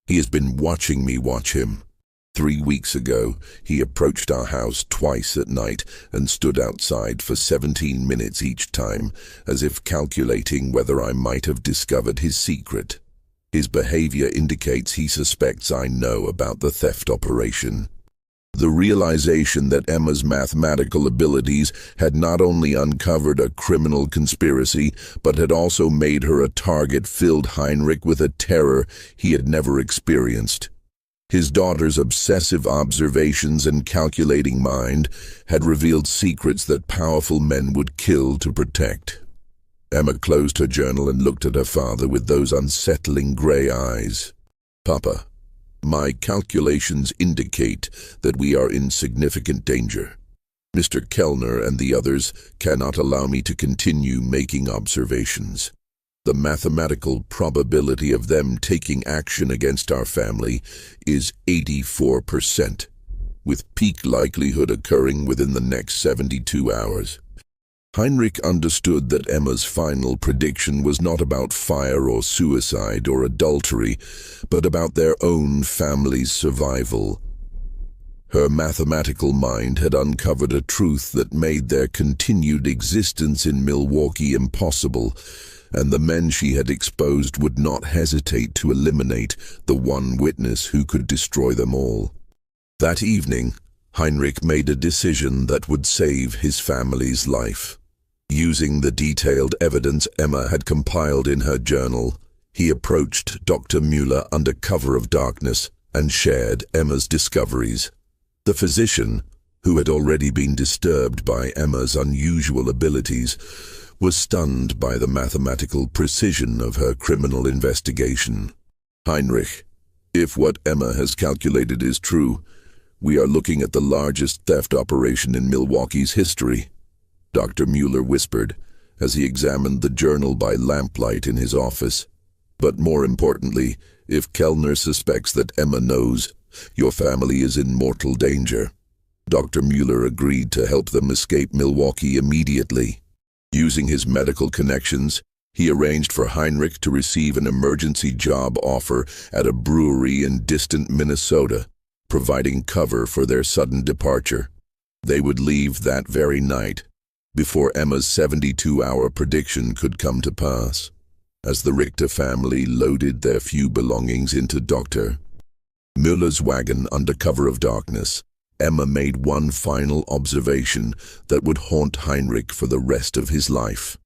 He has been watching me watch him. 3 weeks ago, he approached our house twice at night and stood outside for 17 minutes each time, as if calculating whether I might have discovered his secret. His behavior indicates he suspects I know about the theft operation. The realization that Emma's mathematical abilities had not only uncovered a criminal conspiracy, but had also made her a target filled Heinrich with a terror he had never experienced. His daughter's obsessive observations and calculating mind had revealed secrets that powerful men would kill to protect. Emma closed her journal and looked at her father with those unsettling gray eyes. Papa, my calculations indicate that we are in significant danger. Mr. Kellner and the others cannot allow me to continue making observations. The mathematical probability of them taking action against our family is 84%, with peak likelihood occurring within the next 72 hours. Heinrich understood that Emma's final prediction was not about fire or suicide or adultery, but about their own family's survival. Her mathematical mind had uncovered a truth that made their continued existence in Milwaukee impossible, and the men she had exposed would not hesitate to eliminate the one witness who could destroy them all. That evening, Heinrich made a decision that would save his family's life. Using the detailed evidence Emma had compiled in her journal, he approached Dr. Müller under cover of darkness and shared Emma's discoveries. The physician, who had already been disturbed by Emma's unusual abilities, was stunned by the mathematical precision of her criminal investigation. Heinrich, if what Emma has calculated is true, we are looking at the largest theft operation in Milwaukee's history, Dr. Müller whispered as he examined the journal by lamplight in his office. But more importantly, if Kellner suspects that Emma knows, your family is in mortal danger. Dr. Müller agreed to help them escape Milwaukee immediately. Using his medical connections, he arranged for Heinrich to receive an emergency job offer at a brewery in distant Minnesota, providing cover for their sudden departure. They would leave that very night, before Emma's 72-hour prediction could come to pass. As the Richter family loaded their few belongings into Dr. Müller's wagon under cover of darkness, Emma made one final observation that would haunt Heinrich for the rest of his life.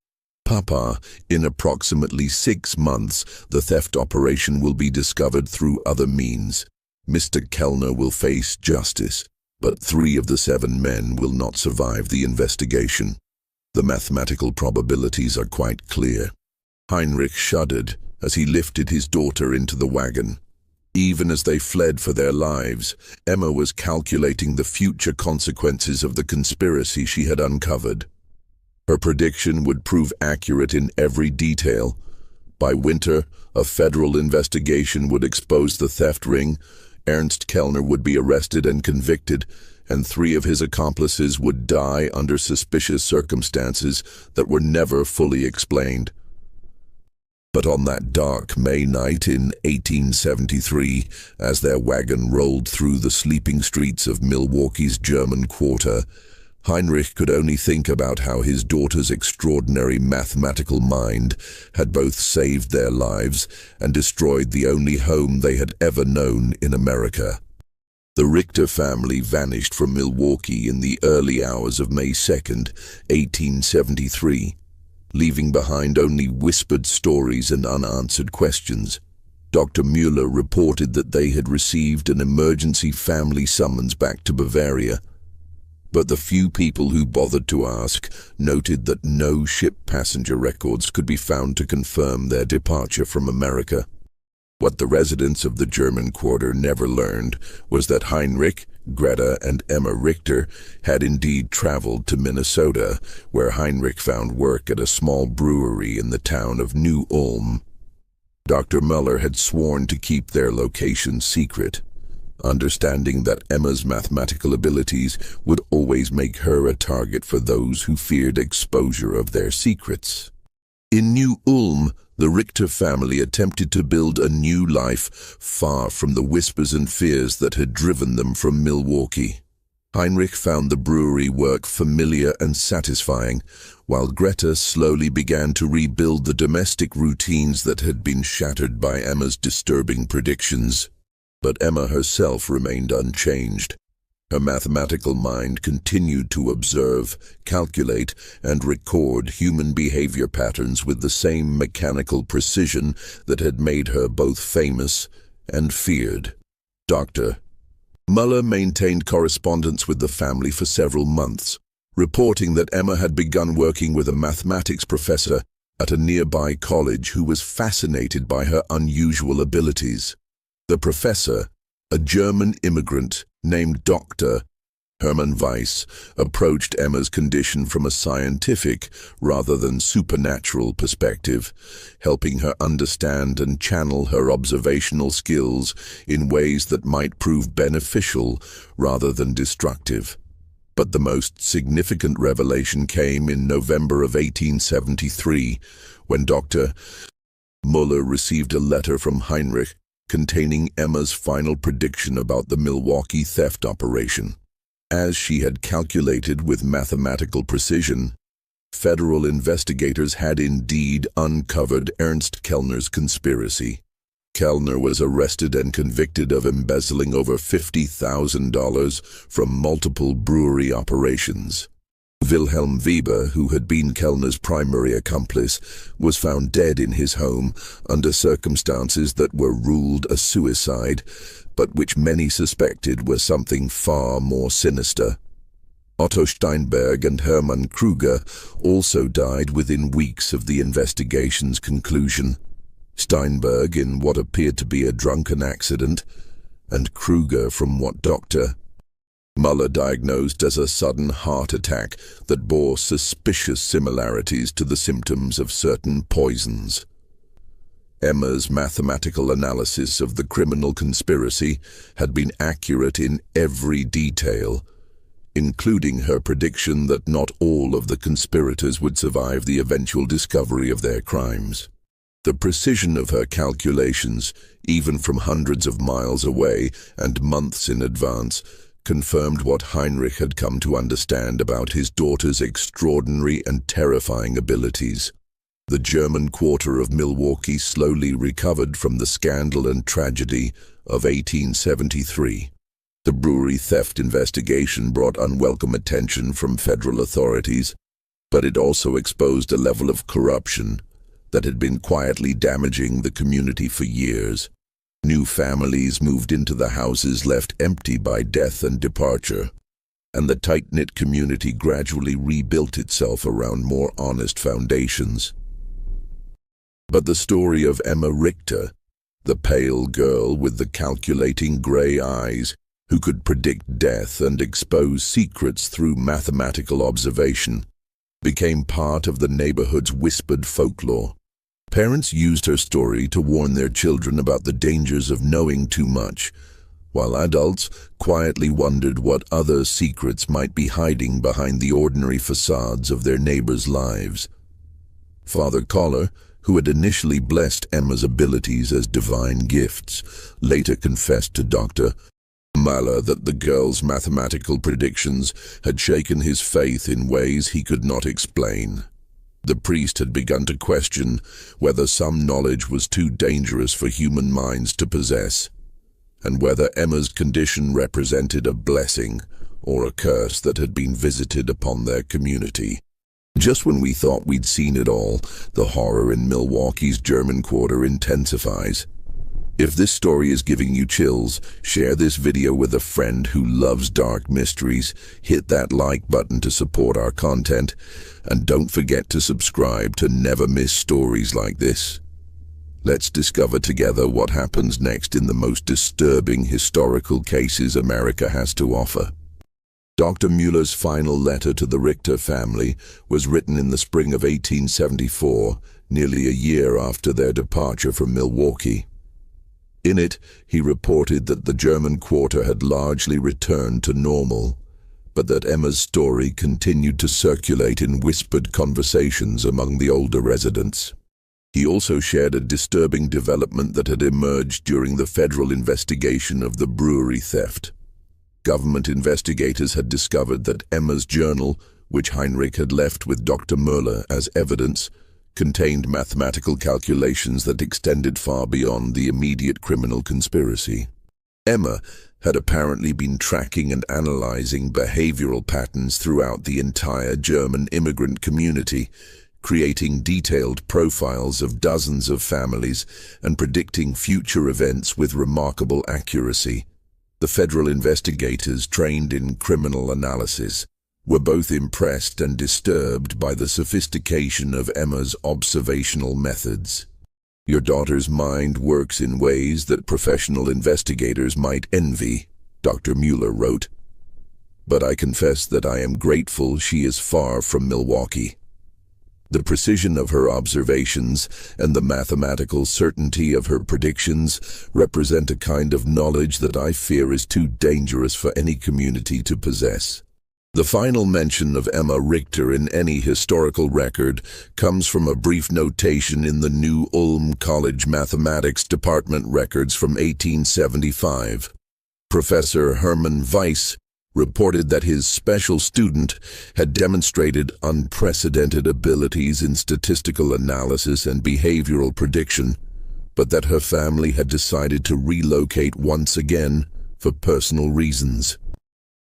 Papa, in approximately 6 months, the theft operation will be discovered through other means. Mr. Kellner will face justice, but 3 of the 7 men will not survive the investigation. The mathematical probabilities are quite clear. Heinrich shuddered as he lifted his daughter into the wagon. Even as they fled for their lives, Emma was calculating the future consequences of the conspiracy she had uncovered. Her prediction would prove accurate in every detail. By winter, a federal investigation would expose the theft ring, Ernst Kellner would be arrested and convicted, and 3 of his accomplices would die under suspicious circumstances that were never fully explained. But on that dark May night in 1873, as their wagon rolled through the sleeping streets of Milwaukee's German Quarter, Heinrich could only think about how his daughter's extraordinary mathematical mind had both saved their lives and destroyed the only home they had ever known in America. The Richter family vanished from Milwaukee in the early hours of May 2nd, 1873. Leaving behind only whispered stories and unanswered questions. Dr. Müller reported that they had received an emergency family summons back to Bavaria, but the few people who bothered to ask noted that no ship passenger records could be found to confirm their departure from America. What the residents of the German quarter never learned was that Heinrich, Greta, and Emma Richter had indeed traveled to Minnesota, where Heinrich found work at a small brewery in the town of New Ulm. Dr. Muller had sworn to keep their location secret, understanding that Emma's mathematical abilities would always make her a target for those who feared exposure of their secrets. In New Ulm, the Richter family attempted to build a new life far from the whispers and fears that had driven them from Milwaukee. Heinrich found the brewery work familiar and satisfying, while Greta slowly began to rebuild the domestic routines that had been shattered by Emma's disturbing predictions. But Emma herself remained unchanged. Her mathematical mind continued to observe, calculate, and record human behavior patterns with the same mechanical precision that had made her both famous and feared. Dr. Muller maintained correspondence with the family for several months, reporting that Emma had begun working with a mathematics professor at a nearby college who was fascinated by her unusual abilities. The professor, a German immigrant named Dr. Hermann Weiss, approached Emma's condition from a scientific rather than supernatural perspective, helping her understand and channel her observational skills in ways that might prove beneficial rather than destructive. But the most significant revelation came in November of 1873, when Dr. Muller received a letter from Heinrich containing Emma's final prediction about the Milwaukee theft operation. As she had calculated with mathematical precision, federal investigators had indeed uncovered Ernst Kellner's conspiracy. Kellner was arrested and convicted of embezzling over $50,000 from multiple brewery operations. Wilhelm Weber, who had been Kellner's primary accomplice, was found dead in his home under circumstances that were ruled a suicide, but which many suspected were something far more sinister. Otto Steinberg and Hermann Kruger also died within weeks of the investigation's conclusion. Steinberg in what appeared to be a drunken accident, and Kruger from what Dr. Muller diagnosed as a sudden heart attack that bore suspicious similarities to the symptoms of certain poisons. Emma's mathematical analysis of the criminal conspiracy had been accurate in every detail, including her prediction that not all of the conspirators would survive the eventual discovery of their crimes. The precision of her calculations, even from hundreds of miles away and months in advance, confirmed what Heinrich had come to understand about his daughter's extraordinary and terrifying abilities. The German quarter of Milwaukee slowly recovered from the scandal and tragedy of 1873. The brewery theft investigation brought unwelcome attention from federal authorities, but it also exposed a level of corruption that had been quietly damaging the community for years. New families moved into the houses left empty by death and departure, and the tight-knit community gradually rebuilt itself around more honest foundations. But the story of Emma Richter, the pale girl with the calculating gray eyes, who could predict death and expose secrets through mathematical observation, became part of the neighborhood's whispered folklore. Parents used her story to warn their children about the dangers of knowing too much, while adults quietly wondered what other secrets might be hiding behind the ordinary facades of their neighbors' lives. Father Koller, who had initially blessed Emma's abilities as divine gifts, later confessed to Dr. Muller that the girl's mathematical predictions had shaken his faith in ways he could not explain. The priest had begun to question whether some knowledge was too dangerous for human minds to possess, and whether Emma's condition represented a blessing or a curse that had been visited upon their community. Just when we thought we'd seen it all, the horror in Milwaukee's German quarter intensifies. If this story is giving you chills, share this video with a friend who loves dark mysteries, hit that like button to support our content, and don't forget to subscribe to never miss stories like this. Let's discover together what happens next in the most disturbing historical cases America has to offer. Dr. Mueller's final letter to the Richter family was written in the spring of 1874, nearly a year after their departure from Milwaukee. In it, he reported that the German quarter had largely returned to normal, but that Emma's story continued to circulate in whispered conversations among the older residents. He also shared a disturbing development that had emerged during the federal investigation of the brewery theft. Government investigators had discovered that Emma's journal, which Heinrich had left with Dr. Mueller as evidence, contained mathematical calculations that extended far beyond the immediate criminal conspiracy. Emma had apparently been tracking and analyzing behavioral patterns throughout the entire German immigrant community, creating detailed profiles of dozens of families and predicting future events with remarkable accuracy. The federal investigators trained in criminal analysis were both impressed and disturbed by the sophistication of Emma's observational methods. "Your daughter's mind works in ways that professional investigators might envy," Dr. Mueller wrote. "But I confess that I am grateful she is far from Milwaukee. The precision of her observations and the mathematical certainty of her predictions represent a kind of knowledge that I fear is too dangerous for any community to possess." The final mention of Emma Richter in any historical record comes from a brief notation in the New Ulm College Mathematics Department records from 1875. Professor Hermann Weiss reported that his special student had demonstrated unprecedented abilities in statistical analysis and behavioral prediction, but that her family had decided to relocate once again for personal reasons.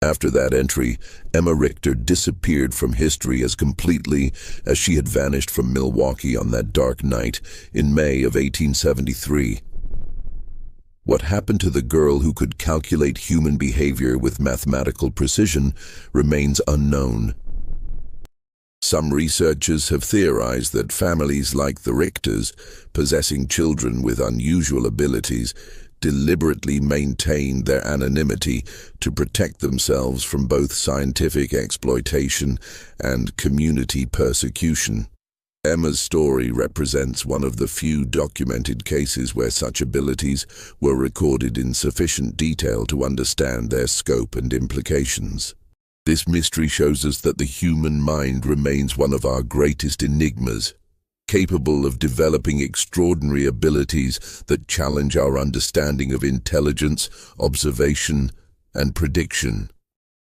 After that entry, Emma Richter disappeared from history as completely as she had vanished from Milwaukee on that dark night in May of 1873. What happened to the girl who could calculate human behavior with mathematical precision remains unknown. Some researchers have theorized that families like the Richters, possessing children with unusual abilities, deliberately maintained their anonymity to protect themselves from both scientific exploitation and community persecution. Emma's story represents one of the few documented cases where such abilities were recorded in sufficient detail to understand their scope and implications. This mystery shows us that the human mind remains one of our greatest enigmas, capable of developing extraordinary abilities that challenge our understanding of intelligence, observation, and prediction.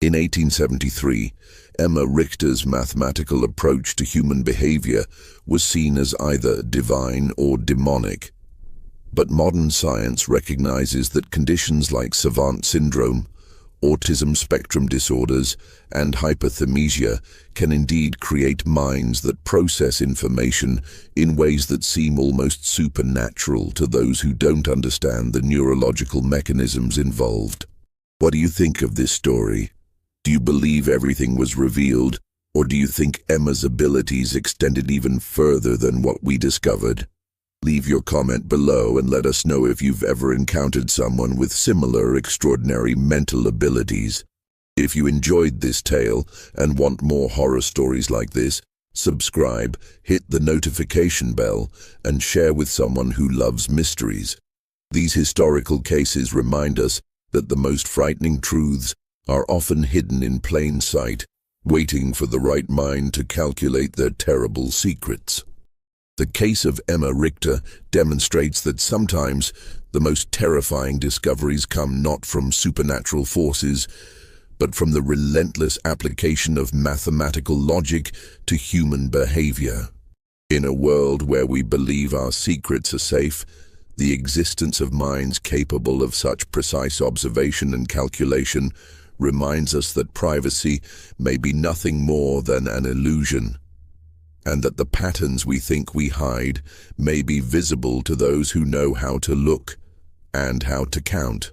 In 1873, Emma Richter's mathematical approach to human behavior was seen as either divine or demonic. But modern science recognizes that conditions like savant syndrome, autism spectrum disorders, and hyperthymesia can indeed create minds that process information in ways that seem almost supernatural to those who don't understand the neurological mechanisms involved. What do you think of this story? Do you believe everything was revealed, or do you think Emma's abilities extended even further than what we discovered? Leave your comment below and let us know if you've ever encountered someone with similar extraordinary mental abilities. If you enjoyed this tale and want more horror stories like this, subscribe, hit the notification bell, and share with someone who loves mysteries. These historical cases remind us that the most frightening truths are often hidden in plain sight, waiting for the right mind to calculate their terrible secrets. The case of Emma Richter demonstrates that sometimes the most terrifying discoveries come not from supernatural forces, but from the relentless application of mathematical logic to human behavior. In a world where we believe our secrets are safe, the existence of minds capable of such precise observation and calculation reminds us that privacy may be nothing more than an illusion, and that the patterns we think we hide may be visible to those who know how to look and how to count.